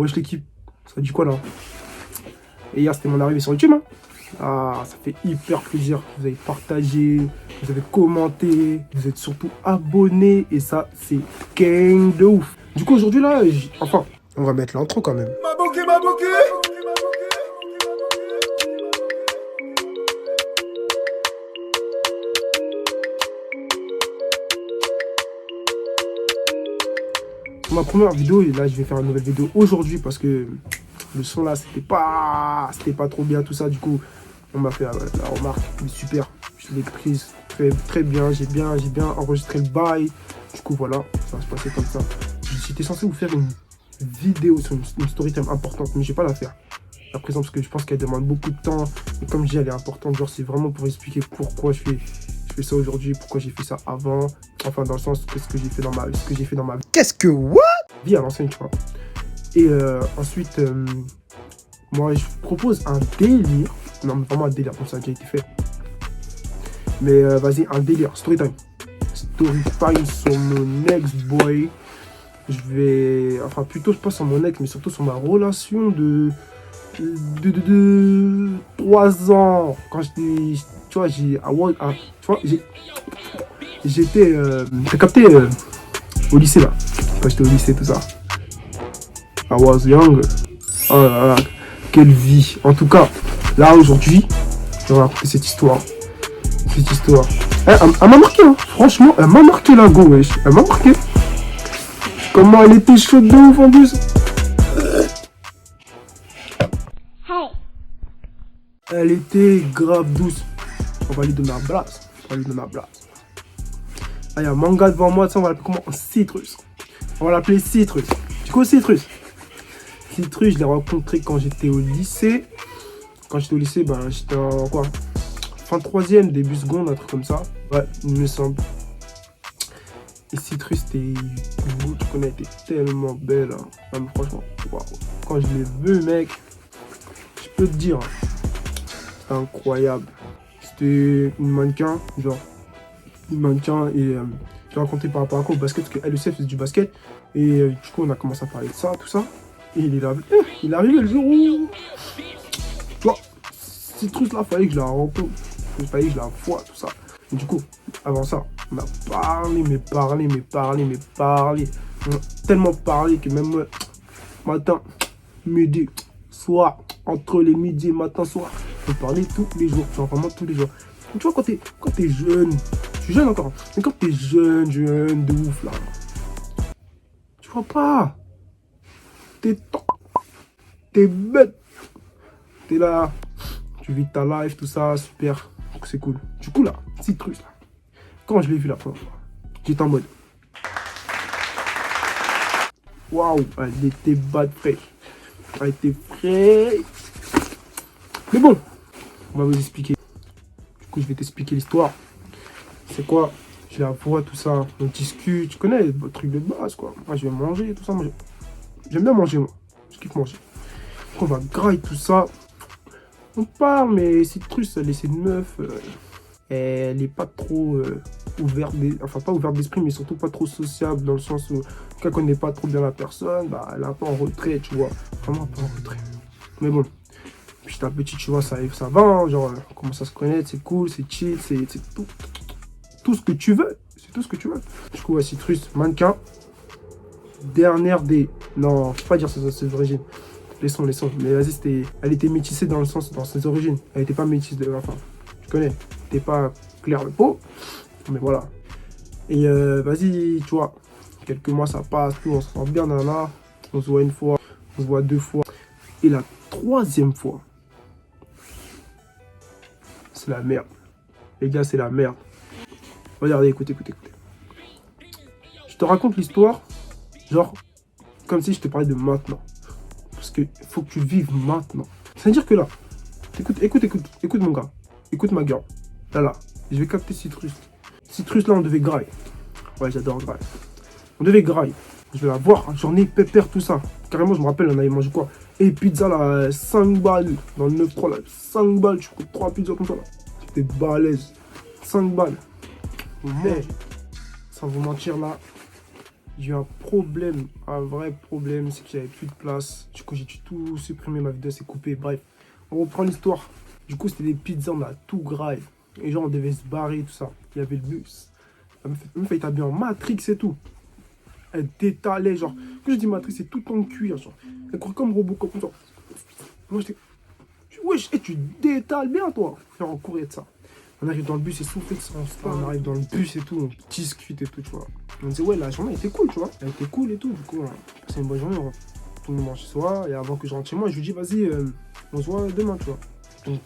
Wesh l'équipe, ça dit quoi là? Et hier c'était mon arrivée sur YouTube, hein. Ah, ça fait hyper plaisir. Vous avez partagé, vous avez commenté, vous êtes surtout abonnés. Et ça, c'est gang de ouf. Du coup, aujourd'hui là, enfin, on va mettre l'intro quand même. Ma bouquet. Ma première vidéo, et là je vais faire une nouvelle vidéo aujourd'hui parce que le son là c'était pas trop bien tout ça. Du coup on m'a fait la remarque, mais super, je l'ai prise très bien, j'ai bien enregistré le bail. Du coup voilà, ça va se passer comme ça. J'étais censé vous faire une vidéo sur une story time importante, mais je vais pas la faire à présent parce que je pense qu'elle demande beaucoup de temps. Et comme je dis, elle est importante, genre c'est vraiment pour expliquer pourquoi je fais ça aujourd'hui, pourquoi j'ai fait ça avant. Enfin dans le sens ce que j'ai fait dans ma vie. Qu'est-ce que what? Vie à l'ancienne, tu vois. Et ensuite, moi je propose un délire. Non mais vraiment un délire, comme ça a déjà été fait. Mais vas-y, un délire, story time. Story time sur mon ex-boy. Je vais, enfin plutôt pas sur mon ex, mais surtout sur ma relation de 3 ans. Quand j'étais, tu vois, j'étais, t'as capté au lycée là. Quand j'étais au lycée, tout ça. I was young. Oh là là, quelle vie. En tout cas, là aujourd'hui, je vais raconter cette histoire. Elle m'a marqué, hein. Franchement, elle m'a marqué la go, wesh. Elle m'a marqué. Comment elle était chaude de ouf en plus. Elle était grave douce. On va lui donner un blast. Ah, il y a un manga devant moi, ça on va l'appeler comment? Citrus. On va l'appeler Citrus. Du coup, Citrus, je l'ai rencontré quand j'étais au lycée. Quand j'étais au lycée, ben j'étais en quoi? Fin 3ème, début seconde, un truc comme ça. Ouais, il me semble. Et Citrus, tu connais, elle était tellement belle. Hein. Non, mais franchement, waouh. Quand je l'ai vue, mec, je peux te dire, c'était incroyable. C'était une mannequin, genre. Une mannequin et j'ai rencontré par rapport à quoi au basket, parce qu'elle aussi elle faisait du basket. Et du coup, on a commencé à parler de ça, tout ça. Et il est arrivé le jour où. Tu vois, Citrus là, fallait que je la rencontre. Il fallait que je la voie, tout ça. Et du coup, avant ça, on a parlé. On a tellement parlé que même matin, midi, soir, entre les midi et matin, soir, on parlait tous les jours, genre vraiment tous les jours. Et tu vois, quand t'es jeune, je suis jeune encore, mais quand t'es jeune de ouf là, tu vois pas, t'es bête, t'es là, tu vis ta life, tout ça, super, c'est cool. Du coup là, Citrus là, quand je l'ai vu la première fois, j'étais en mode, waouh, elle était bad fraîche, elle était fraîche. Mais bon, on va vous expliquer. Du coup, je vais t'expliquer l'histoire. C'est quoi? Je la vois, tout ça, on discute, tu connais le truc de base quoi. Moi je vais manger, tout ça, moi j'aime bien manger moi, je kiffe manger. Donc on va grailler tout ça, on parle, mais Citrus elle est une meuf, elle est pas trop ouverte, enfin pas ouverte d'esprit, mais surtout pas trop sociable, dans le sens où quand elle connaît pas trop bien la personne, bah elle est un peu en retrait, tu vois, vraiment un peu en retrait. Mais bon, petit à petit, tu vois, ça va, hein, genre on commence à se connaître, c'est cool, c'est chill, c'est tout ce que tu veux, c'est tout ce que tu veux. Du coup, ouais, Citrus, mannequin, dernière des... Non, faut pas dire ses origines. Laissons. Mais vas-y, elle était métissée dans le sens, dans ses origines. Elle était pas métisse, enfin, tu connais. Elle était pas claire de peau, mais voilà. Et vas-y, tu vois, quelques mois ça passe, tout, on se sent bien, nana. On se voit une fois, on se voit 2 fois. Et la 3e fois, c'est la merde. Les gars, c'est la merde. Regardez, écoutez. Je te raconte l'histoire, genre, comme si je te parlais de maintenant. Parce que faut que tu vives maintenant. C'est-à-dire que là, écoute mon gars. Écoute ma gueule. Là, je vais capter Citrus. Citrus, là, on devait grailler. Ouais, j'adore grailler. On devait grailler. Je vais la voir, journée pépère, tout ça. Carrément, je me rappelle, on avait mangé quoi? Et pizza, là, 5 balles. Dans le 9-3, là, 5 balles. Tu prends 3 pizzas comme ça, là. C'était balèze. 5 balles. Mais, sans vous mentir, là, J'ai eu un problème, un vrai problème, c'est que j'avais plus de place. Du coup, j'ai dû tout supprimer, ma vidéo s'est coupée. Bref, on reprend l'histoire. Du coup, c'était des pizzas, on a tout graille. Et genre, on devait se barrer, tout ça. Il y avait le bus. La meuf, elle était habillée en Matrix et tout. Elle détalait, genre. Quand je dis Matrix, c'est tout en cuir, genre. Elle courait comme robot, comme ça. Moi, j'étais. Wesh, tu détales bien, toi. Faut faire en courir de ça. On arrive dans le bus, essoufflé de ça. On arrive dans le bus et tout, on discute et tout, tu vois. On disait, ouais, la journée était cool, tu vois. Elle était cool et tout, du coup, c'est une bonne journée. Tout le monde mange chez soi. Et avant que je rentre chez moi, je lui dis, vas-y, on se voit demain, tu vois. Donc,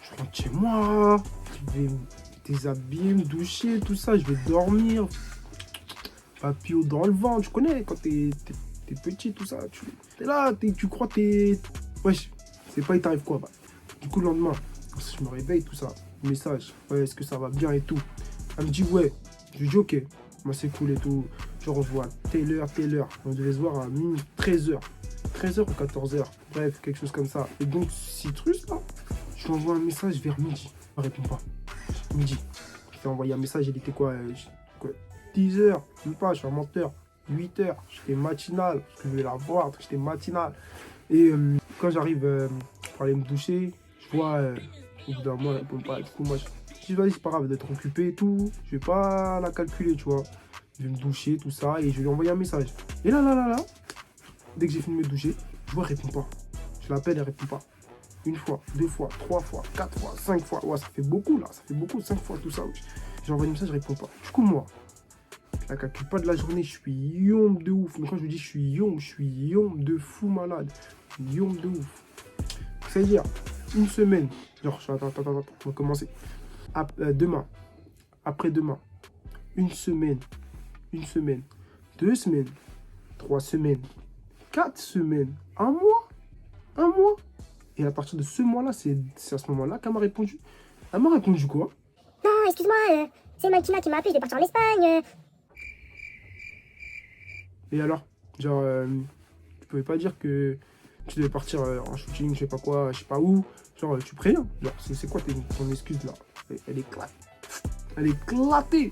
je rentre chez moi. Je vais me déshabiller, me doucher, tout ça. Je vais dormir. Papillot dans le vent, tu connais, quand t'es petit, tout ça. T'es là, tu crois t'es. Wesh, c'est pas, il t'arrive quoi, bah. Du coup, le lendemain, je me réveille, tout ça. Message, ouais, est-ce que ça va bien et tout. Elle me dit, ouais. Je lui dis, ok, moi c'est cool et tout. Genre, on se voit à telle heure. On devait se voir à 13h. 13h ou 14h. Bref, quelque chose comme ça. Et donc, Citrus, là, je lui envoie un message vers midi. Elle répond pas. Midi. Je lui ai envoyé un message, il était quoi, 10h, même pas, je suis un menteur. 8h, j'étais matinal, parce que je vais la voir, j'étais matinal. Et quand j'arrive pour aller me doucher, je vois, au bout d'un moment, elle répond pas. Du coup, moi, je dis, vas-y, c'est pas grave d'être occupé et tout. Je vais pas la calculer, tu vois. Je vais me doucher, tout ça, et je vais lui envoyer un message. Et là, dès que j'ai fini de me doucher, je vois, elle répond pas. Je l'appelle, elle répond pas. Une fois, 2 fois, 3 fois, 4 fois, 5 fois. Ouais, ça fait beaucoup, là. Ça fait beaucoup, 5 fois, tout ça. J'ai envoyé un message, elle répond pas. Du coup, moi, je la calcule pas de la journée, je suis yombe de ouf. Mais quand je vous dis je suis yombe de fou malade. Yombe de ouf. C'est-à-dire, une semaine. Genre, attends, on va commencer. Demain, après-demain, une semaine, 2 semaines, 3 semaines, 4 semaines, un mois. Et à partir de ce mois-là, c'est à ce moment-là qu'elle m'a répondu. Elle m'a répondu quoi? Non, excuse-moi, c'est Malkina qui m'a appelé, je vais partir en Espagne. Et alors, genre, tu pouvais pas dire que tu devais partir en shooting, je sais pas quoi, je sais pas où. Genre, tu préviens. Genre, c'est quoi ton excuse là? Elle est éclatée. Elle est éclatée.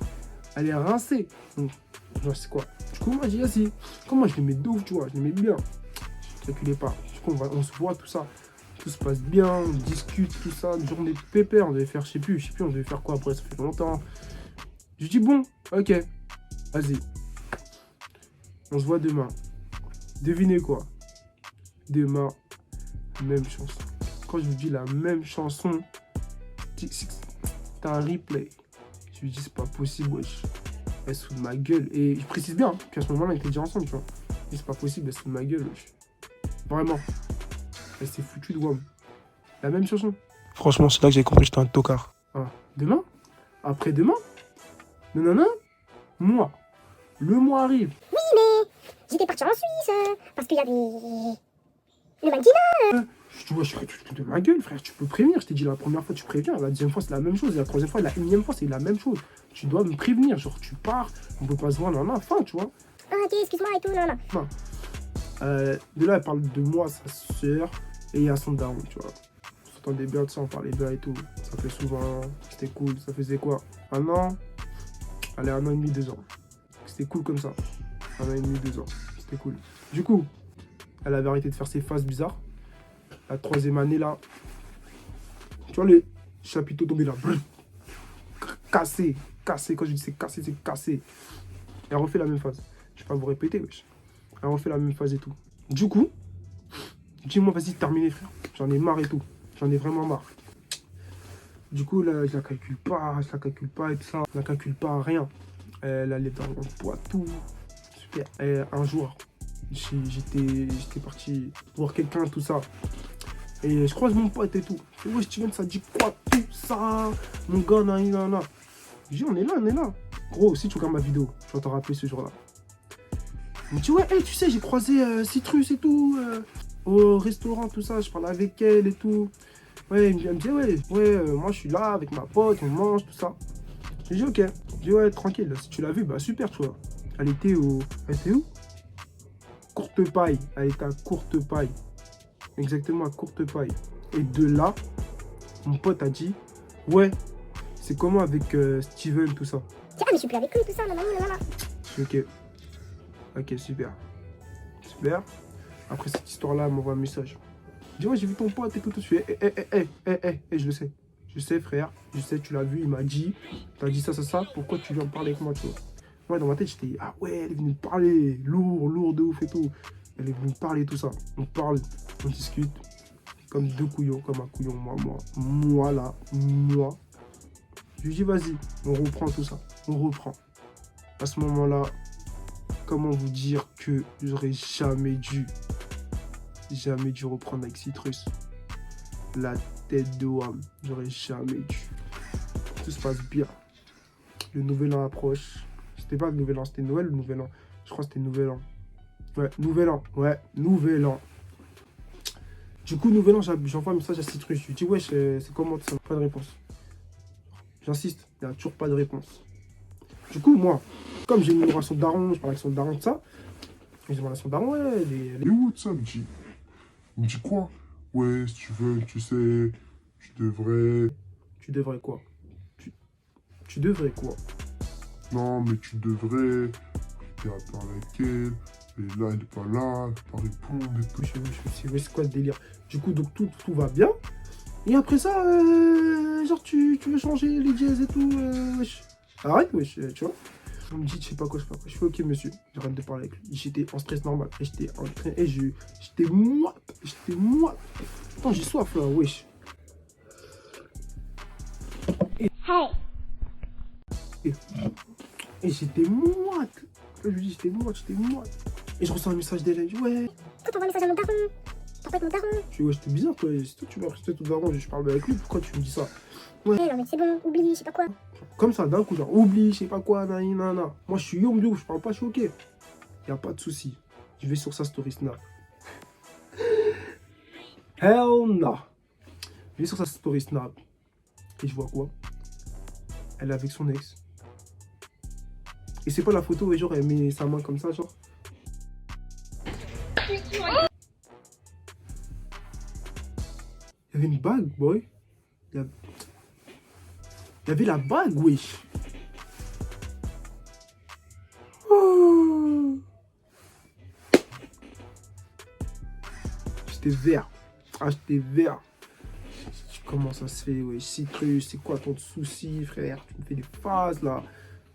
Elle est rincée. Donc, genre, c'est quoi? Du coup, moi, j'ai dit, vas-y. Comment je l'aimais de ouf, tu vois, je l'aimais bien. Je calculais pas. Du coup, on se voit, tout ça. Tout se passe bien, on discute, tout ça. Une journée pépère, on devait faire, je sais plus, on devait faire quoi après, ça fait longtemps. Je dis, bon, ok, vas-y. On se voit demain. Devinez quoi? Demain, même chanson. Quand je vous dis la même chanson, t'as un replay. Je lui dis, c'est pas possible, wesh. Elle se fout de ma gueule. Et je précise bien qu'à ce moment-là, on était déjà ensemble, tu vois. Et c'est pas possible, elle se fout de ma gueule, wesh. Vraiment. Elle s'est foutue de WAM. La même chanson. Franchement, c'est là que j'ai compris que j'étais un tocard. Ah, demain? Après-demain? Non. Moi. Le mois arrive. Oui, mais j'étais partie en Suisse, parce qu'il y avait le Malkina. Tu vois, je suis de ma gueule, frère. Tu peux prévenir. Je t'ai dit la première fois, tu préviens. La deuxième fois, c'est la même chose. Et la troisième fois, la énième fois, c'est la même chose. Tu dois me prévenir. Genre, tu pars, on peut pas se voir, non, fin, tu vois. Ah, ok, excuse-moi et tout, non. Non. De là, elle parle de moi, sa sœur, et à son daron, tu vois. On s'entendait bien de ça, on parlait bien et tout. Ça fait souvent, c'était cool. Ça faisait quoi? Un an? Allez, 1 an et demi, 2 ans. C'était cool comme ça. 1 an et demi, 2 ans. C'était cool. Du coup, elle avait arrêté de faire ses phases bizarres. La 3e année, là. Tu vois, les chapiteaux tombés là. Cassé. Quand je dis c'est cassé. Elle refait la même phase. Je vais pas vous répéter, wesh. Elle refait la même phase et tout. Du coup, dis-moi, vas-y, terminé, frère. J'en ai marre et tout. J'en ai vraiment marre. Du coup, là, je la calcule pas et tout ça. Je la calcule pas, rien. Elle allait dans le Poitou. Super. Et un jour, j'étais parti voir quelqu'un, tout ça. Et je croise mon pote et tout. Et ouais, Steven, ça dit quoi tout ça? Mon gars, nan. Je dis, on est là. Gros, si tu regardes ma vidéo, je vais t'en rappeler ce jour-là. Il me dit, ouais, hey, tu sais, j'ai croisé Citrus et tout, au restaurant, tout ça. Je parle avec elle et tout. Ouais, elle me dit, ouais, moi je suis là avec ma pote, on mange, tout ça. J'ai dit, ok. Je dis, ouais, tranquille, si tu l'as vu, bah super, tu vois. Elle était où? Courtepaille. Elle était à Courtepaille. Exactement, à Courtepaille. Et de là, mon pote a dit, ouais, c'est comment avec Steven, tout ça. Tiens, mais je suis plus avec lui, tout ça, non. Je dis, ok. Ok, super. Super. Après cette histoire-là, elle m'envoie un message. Je dis, ouais, j'ai vu ton pote et tout. Je fais, je le sais. Je sais, frère. Je sais, tu l'as vu, il m'a dit. T'as dit ça. Pourquoi tu viens me parler avec moi, tu vois? Moi, dans ma tête, j'étais, ah ouais, elle est venue me parler. Lourd de ouf et tout. Elle est venue me parler, tout ça. On parle, on discute. Comme deux couillons, comme un couillon, moi, là. Je lui dis, vas-y, on reprend tout ça. On reprend. À ce moment-là, comment vous dire que j'aurais jamais dû reprendre avec Citrus. La tête de Wham, j'aurais jamais dû. Tout se passe bien. Le nouvel an approche. C'était pas le nouvel an, c'était Noël ou le nouvel an? Je crois que c'était nouvel an. Ouais, nouvel an. Ouais, nouvel an. Du coup, nouvel an, j'envoie un message à Citrus. Je lui dis, ouais, c'est comment ça? Pas de réponse. J'insiste, il n'y a toujours pas de réponse. Du coup, moi, comme j'ai une relation de daron, je parle avec son daron de ça. J'ai une relation de daron, ouais, Elle est où de ça, il me dit quoi? Ouais, si tu veux, tu sais, tu devrais... Tu devrais quoi? Tu devrais quoi? Non, mais tu devrais... Tu as parlé avec elle, et là, elle est pas là, elle peut pas répondre et tout. Je me suis c'est quoi le délire? Du coup, donc tout va bien. Et après ça, genre, tu veux changer les dièses et tout, wesh. Arrête, wesh, tu vois. On me dit, je sais pas quoi. Je fais, ok, monsieur, j'arrête de parler avec lui. J'étais en stress normal. Et j'étais en train. Et j'étais moite. Attends, j'ai soif là, wesh. Hey. Et j'étais moite. Je lui dis, j'étais moite. Et je reçois un message d'elle. Elle dit, ouais. Toi, t'envoies un message à mon daron. T'as pas avec mon daron. Je dis, ouais, c'était bizarre, toi. C'est toi, tu m'as resté tout daron. Je parle avec lui. Pourquoi tu me dis ça? Ouais, non, mais c'est bon, oublie, je sais pas quoi. Comme ça, d'un coup, genre, oublie, je sais pas quoi, nanana. Moi, je suis yom de ouf, je parle pas, je suis ok. Y a pas de souci. Je vais sur sa story Snap. Hell no. Je vais sur sa story Snap. Et je vois quoi? Elle est avec son ex. Et c'est pas la photo, et genre, elle met sa main comme ça, genre. Il y avait une bague, boy. Il y avait la bague, wesh. Oh. J'étais vert. Ah, j'étais vert. Comment ça se fait, wesh? Citrus, c'est quoi ton souci, frère? Tu me fais des phases, là.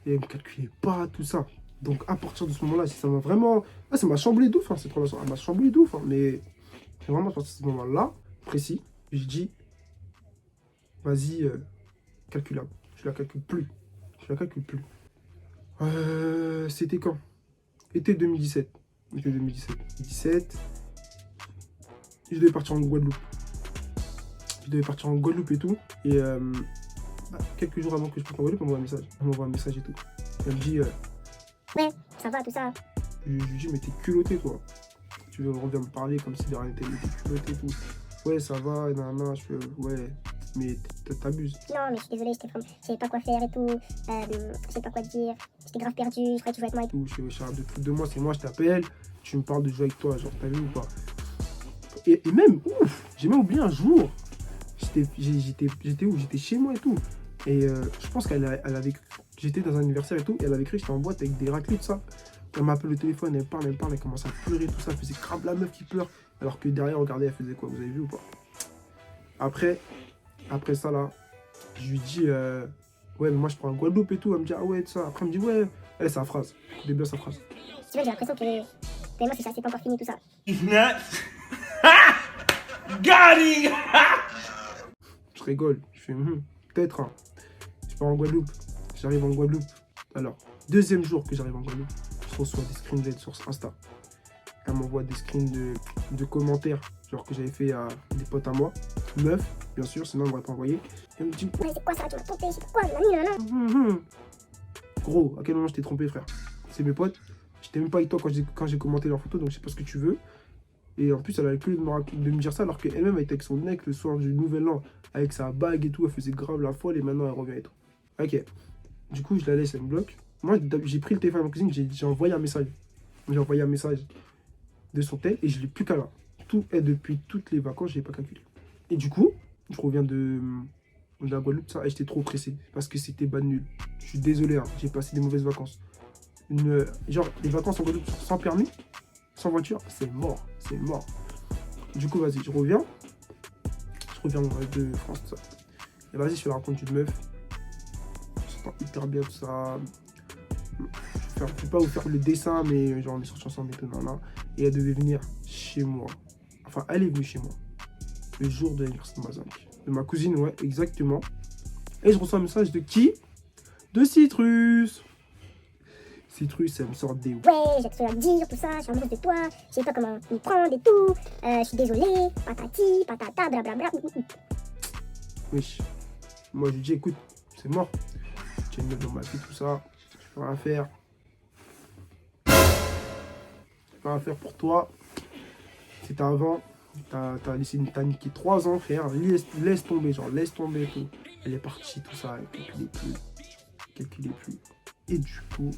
Et elle me calculait pas, tout ça. Donc, à partir de ce moment-là, ça m'a vraiment... Ah, ça m'a chamboulé d'ouf, hein, cette relation. Elle m'a chamboulé d'ouf, hein, mais... C'est vraiment à partir de ce moment-là, précis, je dis... Vas-y, calculable. Je la calcule plus. C'était quand? Été 2017. Été 2017. Je devais partir en Guadeloupe. Et tout. Et quelques jours avant que je parte en Guadeloupe, elle m'envoie un message et tout. Elle me dit... Ouais, ça va, tout ça. Je lui dis, mais t'es culotté, toi. Tu reviens me parler comme si de rien n'était, mais t'es culotté et tout. Ouais, ça va, nanana. Je fais, ouais, mais t'abuses. Non, mais je suis désolée, je savais pas quoi faire et tout. Je sais pas quoi te dire. J'étais grave perdu, je croyais que tu jouais avec moi et tout. Je fais, Charles, de tout de moi, c'est moi, je t'appelle. Tu me parles de jouer avec toi, genre, t'as vu ou pas? Et même, ouf, j'ai même oublié un jour. J'étais où? J'étais chez moi et tout. Et je pense qu'elle avait... J'étais dans un anniversaire et tout, et elle avait cru que j'étais en boîte avec des raclés, tout ça. Elle m'appelle au téléphone, elle parle, elle commence à pleurer, tout ça. Elle faisait grave la meuf qui pleure. Alors que derrière, regardez, elle faisait quoi? Vous avez vu ou pas? Après ça, là, je lui dis, ouais, mais moi, je prends un Guadeloupe et tout. Elle me dit, ah ouais, tout ça. Après, elle me dit, ouais. Elle, c'est sa phrase. Écoutez bien sa phrase. Tu vois, j'ai l'impression que moi, c'est ça, c'est pas encore fini tout ça. Got je rigole. Je fais, peut-être. Hein. Je pars en Guadeloupe. J'arrive en Guadeloupe. Alors, deuxième jour que j'arrive en Guadeloupe, je reçois des screens d'aide sur Insta. Elle m'envoie des screens de commentaires, genre que j'avais fait à des potes à moi. Meuf, bien sûr, sinon elle m'aurait pas envoyé. Elle me dit, Ouais, c'est quoi ça? Tu m'as trompé, c'est quoi? Nanana. Gros, à quel moment je t'ai trompé, frère? C'est mes potes. J'étais même pas avec toi quand j'ai commenté leur photo, donc je sais pas ce que tu veux. Et en plus, elle avait plus de me dire ça, alors qu'elle-même elle était avec son mec le soir du nouvel an, avec sa bague et tout, elle faisait grave la folle, et maintenant elle revient et tout. Ok. Du coup, je la laisse, elle me bloque. Moi, j'ai pris le téléphone à ma cousine, j'ai envoyé un message. J'ai envoyé un message de son tel, et je l'ai plus qu'à là. Tout est depuis toutes les vacances, je n'ai pas calculé. Et du coup, je reviens de la Guadeloupe, ça, et j'étais trop pressé, parce que c'était bas de nul. Je suis désolé, hein, j'ai passé des mauvaises vacances. genre, les vacances en Guadeloupe sans permis, sans voiture, c'est mort. C'est mort. Du coup, vas-y, je reviens. Je reviens de France, tout ça. Et vas-y, je te raconte une meuf. Je sens hyper bien tout ça. Je vais pas vous faire le dessin, mais genre, on est sortis ensemble et tout, nan. Et elle devait venir chez moi. Enfin, elle est venue chez moi. Le jour de l'anniversaire de ma zinc. De ma cousine, ouais, exactement. Et je reçois un message de qui? De Citrus. Citrus, elle me sort des... Ouais, j'ai quelque chose à te dire, tout ça, je suis amoureuse de toi, je sais pas comment m'y prendre et tout, je suis désolée, patati, patata, blablabla. Wesh. Moi, je lui dis, écoute, c'est mort. Tu es une meuf dans ma vie, tout ça. Je peux rien faire. Je peux rien faire pour toi. C'était avant. T'as niqué 3 ans, frère. Laisse tomber, genre, laisse tomber et tout. Elle est partie, tout ça. Elle calculait plus. Et du coup,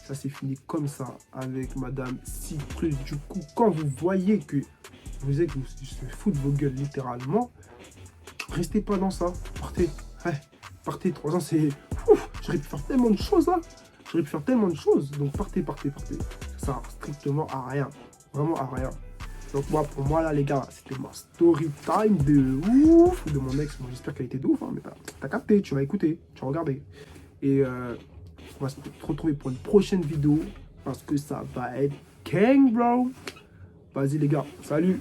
ça s'est fini comme ça avec Madame Citrus. Du coup, quand vous voyez que vous êtes se foutre de vos gueules littéralement, restez pas dans ça. Partez. Ouais, partez. 3 ans, c'est... J'aurais pu faire tellement de choses là. J'aurais pu faire tellement de choses. Donc partez. Ça sert strictement à rien. Vraiment à rien. Donc moi, pour moi là les gars, c'était ma story time de ouf de mon ex. Bon, j'espère qu'elle était de ouf, hein, mais t'as capté, tu vas écouter, tu vas regarder. Et on va se retrouver pour une prochaine vidéo parce que ça va être gang bro. Vas-y les gars, salut.